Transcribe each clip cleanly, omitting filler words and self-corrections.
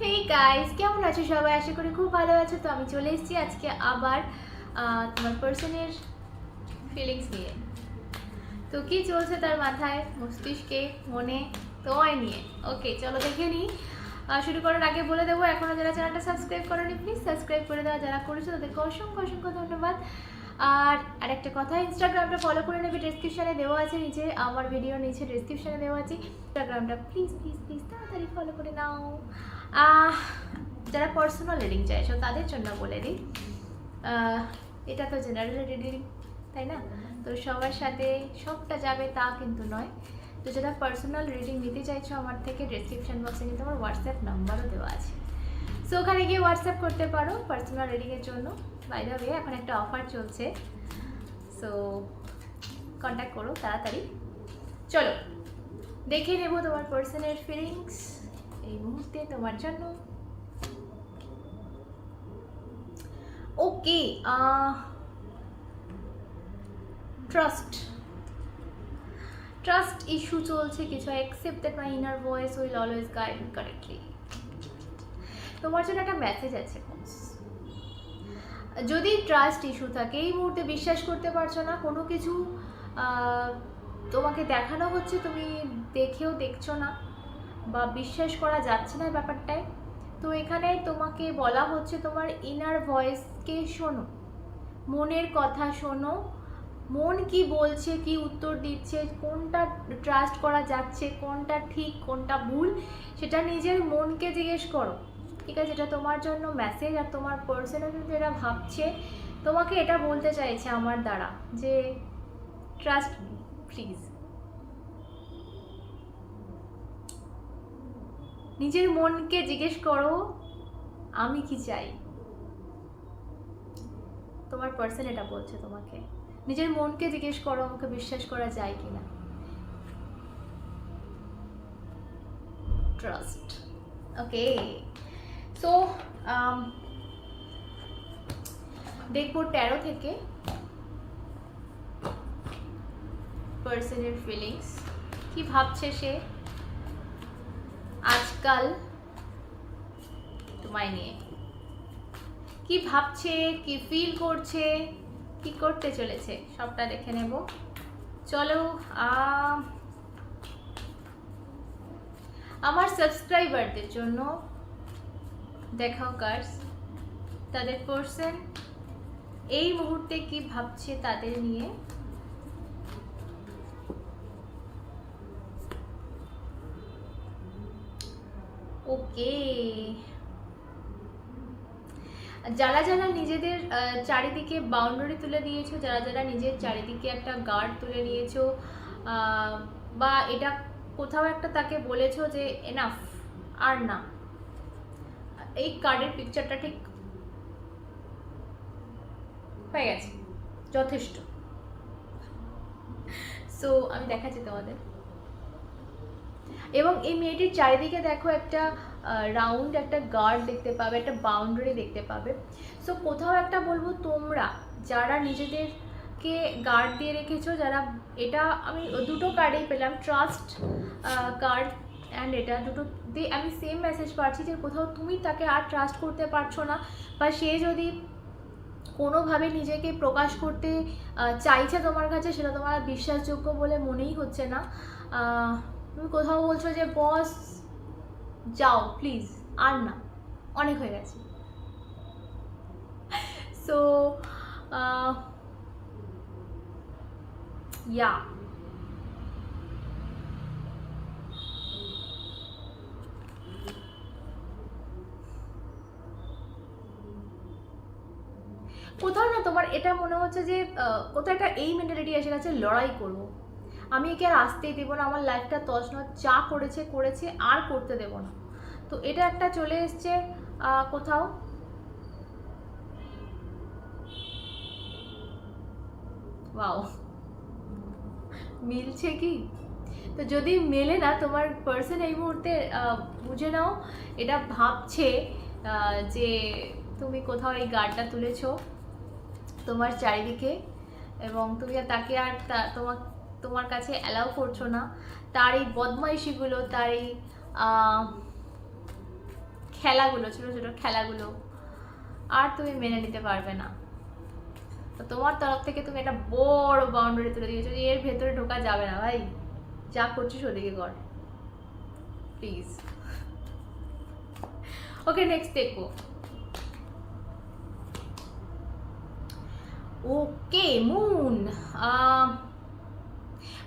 Hey guys, কেমন আছো সবাই? আশা করি খুব ভালো আছো। তো আমি চলে এসেছি আজকে আবার তোমার পার্সনের ফিলিংস নিয়ে। তো কি চলছে তার মাথায়, মস্তিষ্কে, মনে, তোমায় নিয়ে। ওকে, চলো দেখে নিই। শুরু করার আগে বলে দেবো, এখনও যারা চ্যানেলটা সাবস্ক্রাইব করোনি প্লিজ সাবস্ক্রাইব করে দেওয়া। যারা করেছো তাদেরকে অসংখ্য অসংখ্য ধন্যবাদ। আর আরেকটা কথা, ইনস্টাগ্রামটা ফলো করে নেবে, ডেসক্রিপশানে দেওয়া আছে নিচে, আমার ভিডিও নিচে ডেসক্রিপশানে দেওয়া আছে। ইনস্টাগ্রামটা প্লিজ প্লিজ প্লিজ তাড়াতাড়ি ফলো করে নাও। যারা পার্সোনাল রিডিং চাইছো তাদের জন্য বলে দিই, এটা তো জেনারেল রিডিং, তাই না? তো সবার সাথে সবটা যাবে তা কিন্তু নয়। তো যারা পার্সোনাল রিডিং নিতে চাইছো আমার থেকে, ডেসক্রিপশন বক্সে কিন্তু আমার হোয়াটসঅ্যাপ নাম্বারও দেওয়া আছে। সো ওখানে গিয়ে হোয়াটসঅ্যাপ করতে পারো পার্সোনাল রিডিংয়ের জন্য। বাই দ্য ওয়ে, এখন একটা অফার চলছে, সো কন্ট্যাক্ট করো তাড়াতাড়ি। চলো দেখে নেব তোমার পার্সনের ফিলিংস এই মুহূর্তে তোমার জন্য। ওকে, ট্রাস্ট ইস্যু চলছে কিছু। Accept that my inner voice will always guide me correctly. তোমার জন্য একটা মেসেজ আছে। যদি ট্রাস্ট ইস্যু থাকে, এই মুহূর্তে বিশ্বাস করতে পারছো না কোনো কিছু, তোমাকে দেখানো হচ্ছে, তুমি দেখেও দেখছো না বা বিশ্বাস করা যাচ্ছে না ব্যাপারটায়, তো এখানে তোমাকে বলা হচ্ছে তোমার ইনার ভয়েসকে শোনো, মনের কথা শোনো। মন কি বলছে, কি উত্তর দিচ্ছে, কোনটা ট্রাস্ট করা যাচ্ছে, কোনটা ঠিক কোনটা ভুল, সেটা নিজের মনকে জিজ্ঞেস করো। ঠিক আছে, এটা তোমার জন্য মেসেজ। আর তোমার পার্সনও কিন্তু এটা ভাবছে, তোমাকে এটা বলতে চাইছে আমার দ্বারা যে ট্রাস্ট মি প্লিজ। নিজের মনকে জিজ্ঞেস করো আমি কি চাই। তোমার পার্সন এটা বলছে তোমাকে, নিজের মনকে জিজ্ঞেস করো আমাকে বিশ্বাস করা যায় কিনা। ট্রাস্ট। ওকে, সো দেখবো 13 থেকে পার্সনের ফিলিংস, কি ভাবছে সে আজকাল তোমায় নিয়ে, কি ভাবছে, কি ফিল করছে, কি করতে চলেছে, সবটা দেখে নেব। চলো, আমার সাবস্ক্রাইবারদের জন্য দেখাও কার্ডস, তাদের পার্সন এই মুহূর্তে কি ভাবছে তাদের নিয়ে। ওকে, যারা যারা নিজেদের চারিদিকে বাউন্ডারি তুলে দিয়েছো, যারা যারা নিজের চারিদিকে একটা গার্ড তুলে নিয়েছো, বা এটা কোথাও একটা তাকে বলেছো যে এনাফ, আর না, এই কার্ডের পিকচারটা ঠিক হয়ে গেছে, যথেষ্ট। সো আমি দেখাচ্ছি তোমাদের, এবং এই মেয়েটির চারিদিকে দেখো একটা রাউন্ড একটা গার্ড দেখতে পাবে, একটা বাউন্ডারি দেখতে পাবে। সো কোথাও একটা বলবো, তোমরা যারা নিজেদেরকে গার্ড দিয়ে রেখেছো, যারা, এটা আমি দুটো কার্ডেই পেলাম, ট্রাস্ট কার্ড অ্যান্ড এটা দুটো দিয়ে আমি সেম মেসেজ পাচ্ছি যে কোথাও তুমি তাকে আর ট্রাস্ট করতে পারছো না, বা সে যদি কোনোভাবে নিজেকে প্রকাশ করতে চাইছে তোমার কাছে, সেটা তোমার বিশ্বাসযোগ্য বলে মনেই হচ্ছে না। তুমি কোথাও বলছো যে বস যাও প্লিজ, আর না, অনেক হয়ে গেছে। সো ইয়া, কোথাও না তোমার এটা মনে হচ্ছে যে কোথাও একটা এই মেন্টালিটি এসে গেছে, লড়াই করব, আমি একে আর আসতেই দেবো না, আমার লাইফটা তছনছ, যা করেছে করেছে, আর করতে দেবো না। তো এটা একটা চলে এসছে কোথাও। ওয়াও, মিলছে কি? তো যদি মেলে না, তোমার পার্সন এই মুহূর্তে বুঝে নাও এটা ভাবছে যে তুমি কোথাও এই গার্ডটা তুলেছো তোমার চারিদিকে, এবং তুমি তাকে আর তোমার কাছে অ্যালাউ করছো না। তার এই বদমাইশিগুলো, তার এই খেলাগুলো, ছোটো ছোটো খেলাগুলো আর তুমি মেনে নিতে পারবে না। তো তোমার তরফ থেকে তুমি একটা বড় বাউন্ডারি তুলে দিয়েছো যে এর ভেতরে ঢোকা যাবে না ভাই, যা করছিস ওদিকে কর প্লিজ। ওকে, নেক্সট দেখবো। ওকে, মুন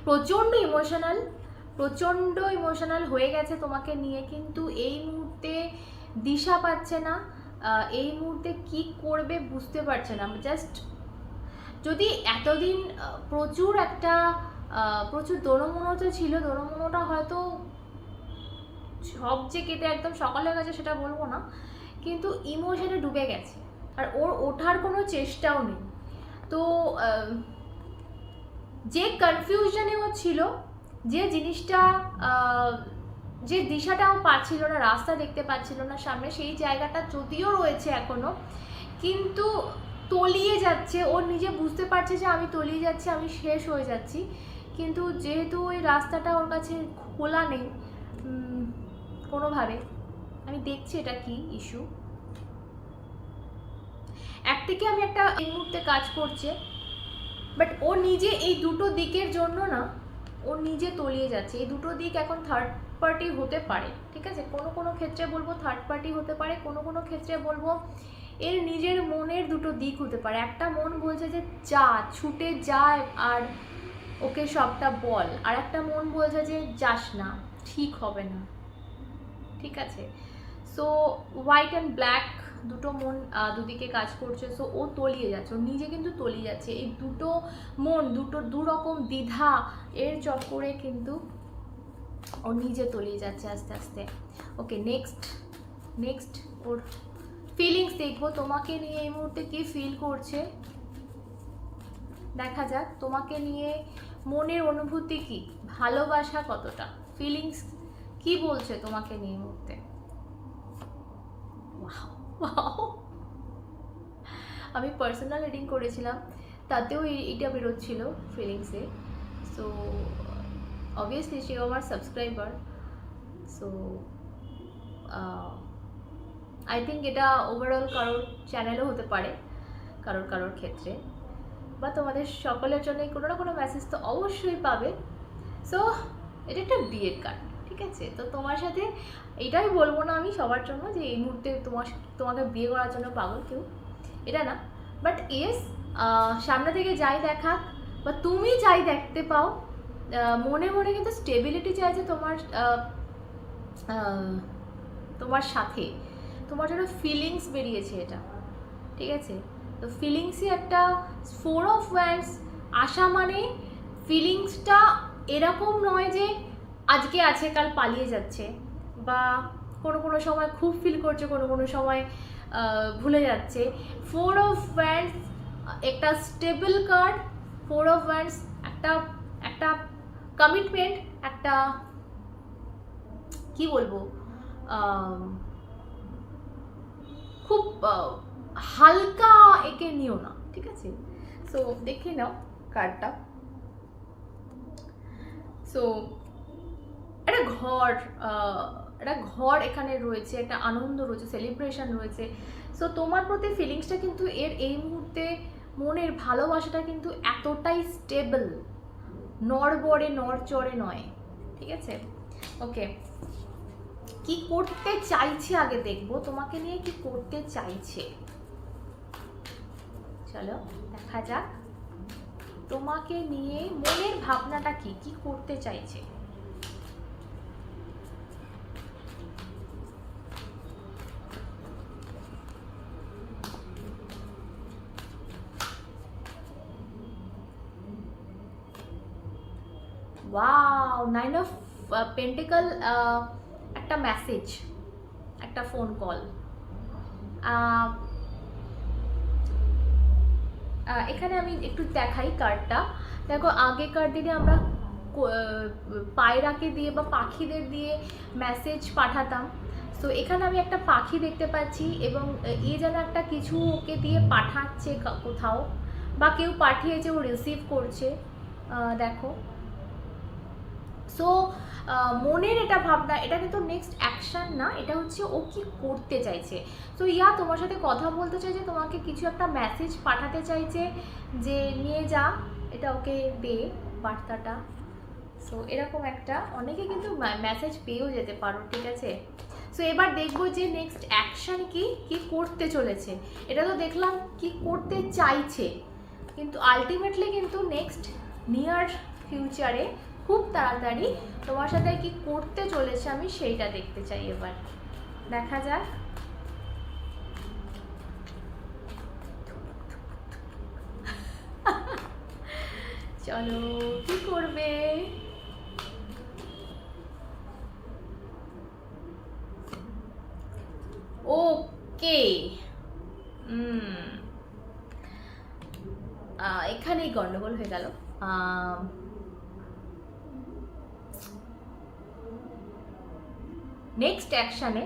প্রচণ্ড ইমোশনাল হয়ে গেছে তোমাকে নিয়ে, কিন্তু এই মুহূর্তে দিশা পাচ্ছে না, এই মুহূর্তে কি করবে বুঝতে পারছে না। জাস্ট যদি এতদিন প্রচুর দোনমনোতে ছিল, দোনমনোটা হয়তো সব যে কেটে একদম সকালে গেছে সেটা বলবো না, কিন্তু ইমোশনে ডুবে গেছে আর ওর ওঠার কোনো চেষ্টাও নেই। তো যে কনফিউশনে ও ছিল, যে জিনিসটা যে দিশাটাও পাচ্ছিল না, রাস্তা দেখতে পাচ্ছিল না সামনে, সেই জায়গাটা যদিও রয়েছে এখনো, কিন্তু তলিয়ে যাচ্ছে। ও নিজে বুঝতে পারছে যে আমি তলিয়ে যাচ্ছি, আমি শেষ হয়ে যাচ্ছি, কিন্তু যেহেতু ওই রাস্তাটা ওর কাছে খোলা নেই কোনোভাবে। আমি দেখছি এটা কি ইস্যু। একদিকে আমি একটা এই মুহূর্তে কাজ করছে, বাট ও নিজে এই দুটো দিকের জন্য না, ও নিজে তলিয়ে যাচ্ছে। এই দুটো দিক এখন থার্ড পার্টি হতে পারে, ঠিক আছে? কোনো কোনো ক্ষেত্রে বলবো থার্ড পার্টি হতে পারে, কোনো কোনো ক্ষেত্রে বলবো এর নিজের মনের দুটো দিক হতে পারে। একটা মন বলছে যে যা, ছুটে যায় আর ওকে সবটা বল, আর একটা মন বলছে যে যাস না, ঠিক হবে না, ঠিক আছে? সো হোয়াইট অ্যান্ড ব্ল্যাক দুটো মন দুদিকে কাজ করছে। সো ও তলিয়ে যাচ্ছে, ও নিজে কিন্তু তলিয়ে যাচ্ছে। এই দুটো মন, দু রকম দ্বিধা এর চক্করে কিন্তু ও নিজে তলিয়ে যাচ্ছে আস্তে আস্তে। ওকে, নেক্সট ওর ফিলিংস দেখবো, তোমাকে নিয়ে এই মুহূর্তে কি ফিল করছে দেখা যাক। তোমাকে নিয়ে মনের অনুভূতি কি, ভালোবাসা কতটা, ফিলিংস কি বলছে তোমাকে নিয়ে এই মুহূর্তে। আমি পার্সোনাল রিডিং করেছিলাম, তাতেও এইটা বেরোচ্ছিল ফিলিংসে। সো অবভিয়াসলি সে আমার সাবস্ক্রাইবার, সো আই থিঙ্ক এটা ওভারঅল কারোর চ্যানেলও হতে পারে, কারোর ক্ষেত্রে, বা তোমাদের সকলের জন্যই কোনো না কোনো মেসেজ তো অবশ্যই পাবে। সো এটা একটা বিয়ের কার্ড, ঠিক আছে? তো তোমার সাথে এটাই বলবো না আমি সবার জন্য যে এই মুহূর্তে তোমাকে বিয়ে করার জন্য পাগল কেউ, এটা না। বাট ইয়েস, সামনে থেকে যাই দেখাক বা তুমি যাই দেখতে পাও, মনে মনে কিন্তু স্টেবিলিটি চাইছে তোমার সাথে, তোমার জন্য ফিলিংস বেরিয়েছে এটা, ঠিক আছে? তো ফিলিংসই একটা 4 অফ ওয়ান্ডস আসা, মানে ফিলিংসটা এরকম নয় যে আজকে আছে কাল পালিয়ে যাচ্ছে, বা কোনো সময় খুব ফিল করছে, কোনো সময় ভুলে যাচ্ছে। 4 অফ ওয়ান্ডস একটা স্টেবল কার্ড। 4 অফ ওয়ান্ডস একটা কমিটমেন্ট, একটা কি বলবো, খুব হালকা একে নিও না, ঠিক আছে? সো দেখে নাও কার্ডটা। সো একটা ঘর এখানে রয়েছে, একটা আনন্দ রয়েছে, সেলিব্রেশন রয়েছে। সো তোমার প্রতি ফিলিংসটা কিন্তু এই মুহূর্তে মনের ভালোবাসাটা কিন্তু এতটাই স্টেবল, নড়বড়ে নড়চড়ে নয়, ঠিক আছে? ওকে, কি করতে চাইছে আগে দেখবো, তোমাকে নিয়ে কি করতে চাইছে। চলো দেখা যাক তোমাকে নিয়ে মনের ভাবনাটা কি করতে চাইছে। ওয়াও, 9 অফ পেন্টিকল, একটা মেসেজ, একটা ফোন কল। এখানে আমি একটু দেখাই কার্ডটা। দেখো, আগেকার দিনে আমরা পায়রাকে দিয়ে বা পাখিদের দিয়ে মেসেজ পাঠাতাম। সো এখানে আমি একটা পাখি দেখতে পাচ্ছি, এবং এ যেন একটা কিছু ওকে দিয়ে পাঠাচ্ছে কোথাও, বা কেউ পাঠিয়েছে ও রিসিভ করছে। দেখো, সো মনের এটা ভাবনা, এটা কিন্তু নেক্সট অ্যাকশন না, এটা হচ্ছে ও কি করতে চাইছে। তো তোমার সাথে কথা বলতে চাইছে, তোমাকে কিছু একটা মেসেজ পাঠাতে চাইছে যে নিয়ে যা, এটা ওকে দে বার্তাটা। সো এরকম একটা, অনেকে কিন্তু মেসেজ পেয়েও যেতে পারো, ঠিক আছে। সো এবার দেখবো যে নেক্সট অ্যাকশন কি করতে চলেছে। এটা তো দেখলাম কি করতে চাইছে, কিন্তু আলটিমেটলি কিন্তু নেক্সট নিয়ার ফিউচারে খুব তাড়াতাড়ি তোমার সাথে কি করতে চলেছে আমি সেইটা দেখতে চাই। এবার দেখা যাক। চলো কি করবে। ওকে, এখানেই গন্ডগোল হয়ে গেল। নেক্সট অ্যাকশানে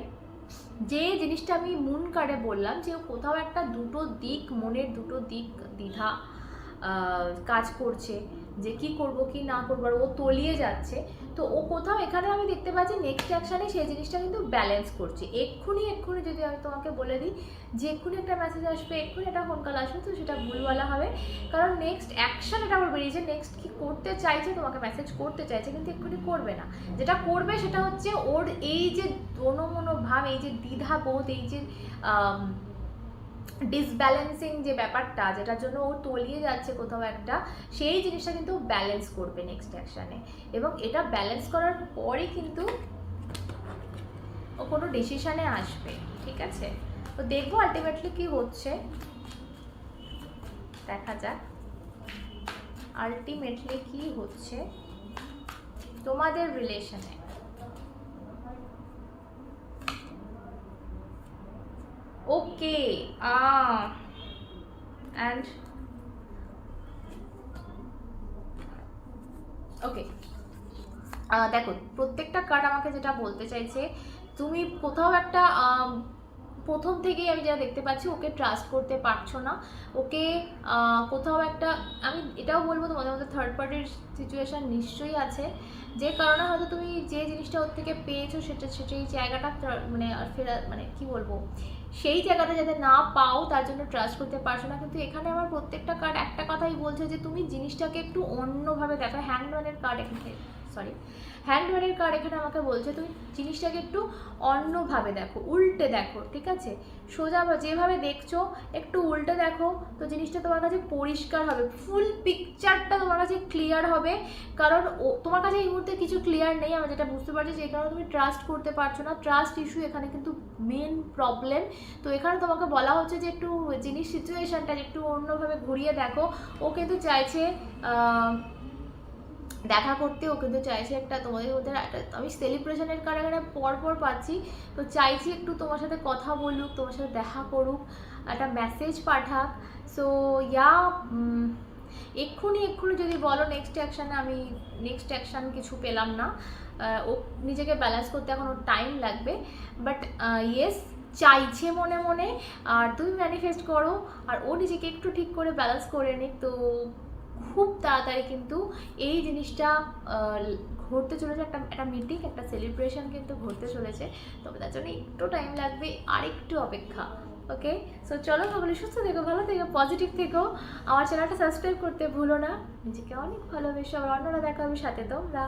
যে জিনিসটা আমি মুন কার্ডে বললাম, যে কোথাও একটা দুটো দিক, মনের দুটো দিক দ্বিধা কাজ করছে, যে কি করব কি না করবো, আর ও তলিয়ে যাচ্ছে। তো ও কোথাও এখানে আমি দেখতে পাচ্ছি নেক্সট অ্যাকশানে সেই জিনিসটা কিন্তু ব্যালেন্স করছে। এক্ষুনি যদি আমি তোমাকে বলে দিই যে এক্ষুনি একটা মেসেজ আসবে, এক্ষুনি একটা ফোন কল আসবে, তো সেটা ভুলওয়ালা হবে। কারণ নেক্সট অ্যাকশান এটা আমার বেরিয়েছে, নেক্সট কি করতে চাইছে, তোমাকে মেসেজ করতে চাইছে, কিন্তু এক্ষুনি করবে না। যেটা করবে সেটা হচ্ছে ওর এই যে দোনোমনো ভাব, এই যে দ্বিধাবোধ, এই যে ডিসব্যালেন্সিং যে ব্যাপারটা, যেটার জন্য ও তলিয়ে যাচ্ছে কোথাও একটা, সেই জিনিসটা কিন্তু ব্যালেন্স করবে নেক্সট অ্যাকশানে। এবং এটা ব্যালেন্স করার পরই কিন্তু ও কোনো ডিসিশানে আসবে, ঠিক আছে। তো দেখবো আলটিমেটলি কি হচ্ছে, দেখা যাক আলটিমেটলি কি হচ্ছে তোমাদের রিলেশনে। ওকে, and ওকে, দেখো প্রত্যেকটা কার্ড আমাকে যেটা বলতে চাইছে, তুমি কোথাও একটা প্রথম থেকেই আমি যা দেখতে পাচ্ছি ওকে ট্রাস্ট করতে পারছো না। ওকে কোথাও একটা, আমি এটাও বলবো তোমাদের মধ্যে থার্ড পার্টির সিচুয়েশান নিশ্চয়ই আছে, যে কারণে হয়তো তুমি যে জিনিসটা ওর থেকে পেয়েছো সেই জায়গাটা মানে ফেরা, মানে কি বলবো, সেই জায়গাটা যাতে না পাও তার জন্য ট্রাস্ট করতে পারছো না। কিন্তু এখানে আমার প্রত্যেকটা কার্ড একটা কথাই বলছে যে তুমি জিনিসটাকে একটু অন্যভাবে দেখো। হ্যান্ডম্যানের কার্ড এখানে, হ্যান্ডম্যানের কার্ড এখানে আমাকে বলছে তুমি জিনিসটাকে একটু অন্যভাবে দেখো, উল্টে দেখো, ঠিক আছে। সোজা যেভাবে দেখছো একটু উল্টে দেখো, তো জিনিসটা তোমার কাছে পরিষ্কার হবে, ফুল পিকচারটা তোমার কাছে ক্লিয়ার হবে। কারণ তোমার কাছে এই মুহূর্তে কিছু ক্লিয়ার নেই, আমি যেটা বুঝতে পারছি, যে কারণে তুমি ট্রাস্ট করতে পারছো না। ট্রাস্ট ইস্যু এখানে কিন্তু মেন প্রবলেম। তো এখানে তোমাকে বলা হচ্ছে যে একটু সিচুয়েশনটা একটু অন্যভাবে ঘুরিয়ে দেখো। ও কিন্তু চাইছে দেখা করতে, ও কিন্তু চাইছে একটা তোমাদের মধ্যে একটা, আমি সেলিব্রেশনের কারণে পর পাচ্ছি, তো চাইছি একটু তোমার সাথে কথা বলুক, তোমার সাথে দেখা করুক, একটা মেসেজ পাঠাক। সো এক্ষুনি যদি বলো নেক্সট অ্যাকশানে, আমি নেক্সট অ্যাকশান কিছু পেলাম না। ও নিজেকে ব্যালেন্স করতে এখন ওর টাইম লাগবে, বাট ইয়েস চাইছে মনে মনে। আর তুমি ম্যানিফেস্ট করো, আর ও নিজেকে একটু ঠিক করে ব্যালেন্স করে নিক, তো খুব তাড়াতাড়ি কিন্তু এই জিনিসটা ঘটতে চলেছে। একটা মিটিং, একটা সেলিব্রেশন কিন্তু ঘটতে চলেছে, তবে তার জন্য একটু টাইম লাগবে, আর একটু অপেক্ষা। ওকে, সো চলো সকলে সুস্থ থেকো, ভালো থেকো, পজিটিভ থেকো। আমার চ্যানেলটা সাবস্ক্রাইব করতে ভুলো না। নিজেকে অনেক ভালোবেসো, আবার অন্যরা দেখা হবে সাথে তোমরা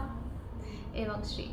এবং শ্রী।